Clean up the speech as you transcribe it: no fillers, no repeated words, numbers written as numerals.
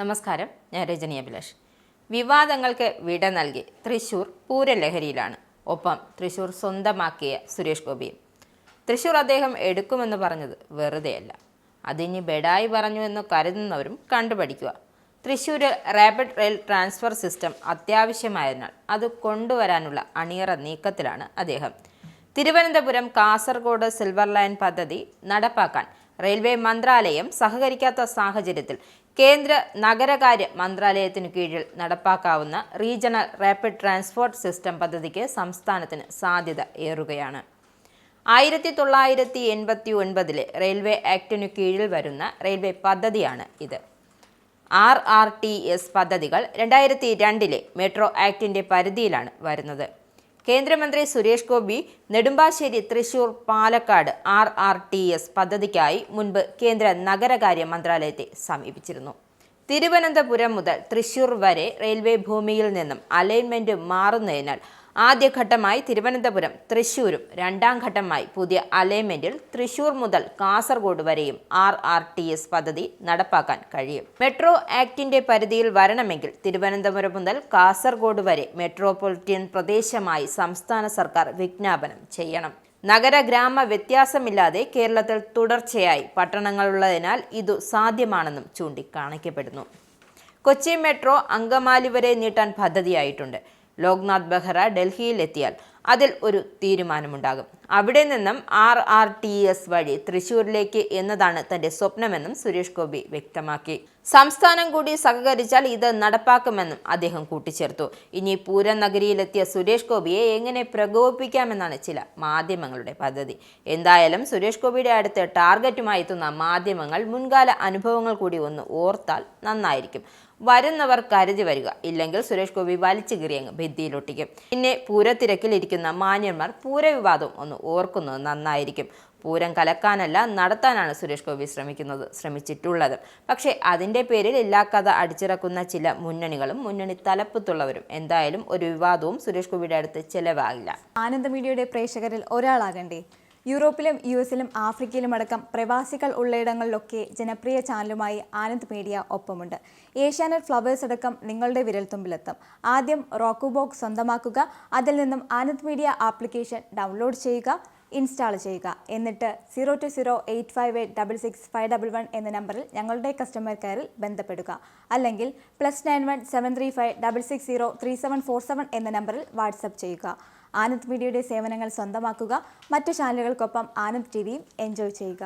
നമസ്കാരം, ഞാൻ രജനി അഭിലാഷ്. വിവാദങ്ങൾക്ക് വിട നൽകി തൃശൂർ പൂരലഹരിയിലാണ്. ഒപ്പം തൃശൂർ സ്വന്തമാക്കിയ സുരേഷ് ഗോപിയും. തൃശൂർ അദ്ദേഹം എടുക്കുമെന്ന് പറഞ്ഞത് വെറുതെയല്ല. അതിനി ബെഡായി പറഞ്ഞു എന്ന് കരുതുന്നവരും കണ്ടുപഠിക്കുക. തൃശ്ശൂരിൽ റാപ്പിഡ് റെയിൽ ട്രാൻസ്ഫർ സിസ്റ്റം അത്യാവശ്യമായതിനാൽ അത് കൊണ്ടുവരാനുള്ള അണിയറ നീക്കത്തിലാണ് അദ്ദേഹം. തിരുവനന്തപുരം കാസർഗോഡ് സിൽവർ ലൈൻ പദ്ധതി നടപ്പാക്കാൻ റെയിൽവേ മന്ത്രാലയം സഹകരിക്കാത്ത സാഹചര്യത്തിൽ കേന്ദ്ര നഗരകാര്യ മന്ത്രാലയത്തിനു കീഴിൽ നടപ്പാക്കാവുന്ന റീജിയണൽ റാപ്പിഡ് ട്രാൻസ്പോർട്ട് സിസ്റ്റം പദ്ധതിക്ക് സംസ്ഥാനത്തിന് സാധ്യത ഏറുകയാണ്. 1989 റെയിൽവേ ആക്ടിനു കീഴിൽ വരുന്ന റെയിൽവേ പദ്ധതിയാണ് ഇത്. RRTS പദ്ധതികൾ 2002 മെട്രോ ആക്ടിന്റെ പരിധിയിലാണ് വരുന്നത്. കേന്ദ്രമന്ത്രി സുരേഷ് ഗോപി നെടുമ്പാശ്ശേരി, തൃശൂർ, പാലക്കാട് RRTS പദ്ധതിക്കായി മുൻപ് കേന്ദ്ര നഗരകാര്യ മന്ത്രാലയത്തെ സമീപിച്ചിരുന്നു. തിരുവനന്തപുരം മുതൽ തൃശൂർ വരെ റെയിൽവേ ഭൂമിയിൽ നിന്നും അലൈൻമെന്റ് മാറുന്നതിനാൽ ആദ്യഘട്ടമായി തിരുവനന്തപുരം തൃശൂരും രണ്ടാം ഘട്ടമായി പുതിയ അലൈൻമെന്റിൽ തൃശൂർ മുതൽ കാസർഗോഡ് വരെയും RRTS പദ്ധതി നടപ്പാക്കാൻ കഴിയും. മെട്രോ ആക്ടിന്റെ പരിധിയിൽ വരണമെങ്കിൽ തിരുവനന്തപുരം മുതൽ കാസർഗോഡ് വരെ മെട്രോപൊളിറ്റൻ പ്രദേശമായി സംസ്ഥാന സർക്കാർ വിജ്ഞാപനം ചെയ്യണം. നഗര ഗ്രാമ വ്യത്യാസമില്ലാതെ കേരളത്തിൽ തുടർച്ചയായി പട്ടണങ്ങളുള്ളതിനാൽ ഇതു സാധ്യമാണെന്നും ചൂണ്ടിക്കാണിക്കപ്പെടുന്നു. കൊച്ചി മെട്രോ അങ്കമാലി വരെ നീട്ടാൻ പദ്ധതിയായിട്ടുണ്ട്. ലോക്നാഥ് ബെഹ്റ ഡൽഹിയിലെത്തിയാൽ അതിൽ ഒരു തീരുമാനമുണ്ടാകും. അവിടെ നിന്നും RRTS വഴി തൃശ്ശൂരിലേക്ക് എന്നതാണ് തന്റെ സ്വപ്നമെന്നും സുരേഷ് ഗോപി വ്യക്തമാക്കി. സംസ്ഥാനം കൂടി സഹകരിച്ചാൽ ഇത് നടപ്പാക്കുമെന്നും അദ്ദേഹം കൂട്ടിച്ചേർത്തു. ഇനി പൂരം നഗരിയിലെത്തിയ സുരേഷ് ഗോപിയെ എങ്ങനെ പ്രകോപിപ്പിക്കാമെന്നാണ് ചില മാധ്യമങ്ങളുടെ പദ്ധതി. എന്തായാലും സുരേഷ് ഗോപിയുടെ അടുത്ത് ടാർഗറ്റുമായി എത്തുന്ന മാധ്യമങ്ങൾ മുൻകാല അനുഭവങ്ങൾ കൂടി ഒന്ന് ഓർത്താൽ നന്നായിരിക്കും. വരുന്നവർ കരുതി വരിക, ഇല്ലെങ്കിൽ സുരേഷ് ഗോപി വലിച്ചു കീറിയങ്ങ് ഭിത്തിയിലൊട്ടിക്കും. പിന്നെ പൂരത്തിരക്കിലിരിക്കുന്ന മാന്യന്മാർ പൂരവിവാദം ഒന്ന് ഓർക്കുന്നത് നന്നായിരിക്കും. പൂരം കലക്കാനല്ല, നടത്താനാണ് സുരേഷ് ഗോപി ശ്രമിച്ചിട്ടുള്ളത്. പക്ഷേ അതിൻ്റെ പേരിൽ എല്ലാ കഥ അടിച്ചിറക്കുന്ന ചില മുന്നണികളും മുന്നണി തലപ്പത്തുള്ളവരും എന്തായാലും ഒരു വിവാദവും സുരേഷ് ഗോപിയുടെ അടുത്ത് ചെലവാകില്ല. ആനന്ദ മീഡിയയുടെ പ്രേക്ഷകരിൽ ഒരാളാകണ്ടേ? യൂറോപ്പിലും US-ലും ആഫ്രിക്കയിലും അടക്കം പ്രവാസികൾ ഉള്ളയിടങ്ങളിലൊക്കെ ജനപ്രിയ ചാനലുമായി ആനന്ദ് മീഡിയ ഒപ്പമുണ്ട്. ഏഷ്യാനെറ്റ് ഫ്ലവേഴ്സ് അടക്കം നിങ്ങളുടെ വിരൽത്തുമ്പിലെത്തും. ആദ്യം റോക്കു ബോക്സ് സ്വന്തമാക്കുക. അതിൽ നിന്നും ആനന്ദ് മീഡിയ ആപ്ലിക്കേഷൻ ഡൗൺലോഡ് ചെയ്യുക, ഇൻസ്റ്റാൾ ചെയ്യുക. എന്നിട്ട് 02085866511 എന്ന നമ്പറിൽ ഞങ്ങളുടെ കസ്റ്റമർ കെയറിൽ ബന്ധപ്പെടുക. അല്ലെങ്കിൽ +91 735 660 3747 എന്ന നമ്പറിൽ വാട്സപ്പ് ചെയ്യുക. ആനന്ദ് മീഡിയയുടെ സേവനങ്ങൾ സ്വന്തമാക്കുക. മറ്റു ചാനലുകൾക്കൊപ്പം ആനന്ദ് TVയും എൻജോയ് ചെയ്യുക.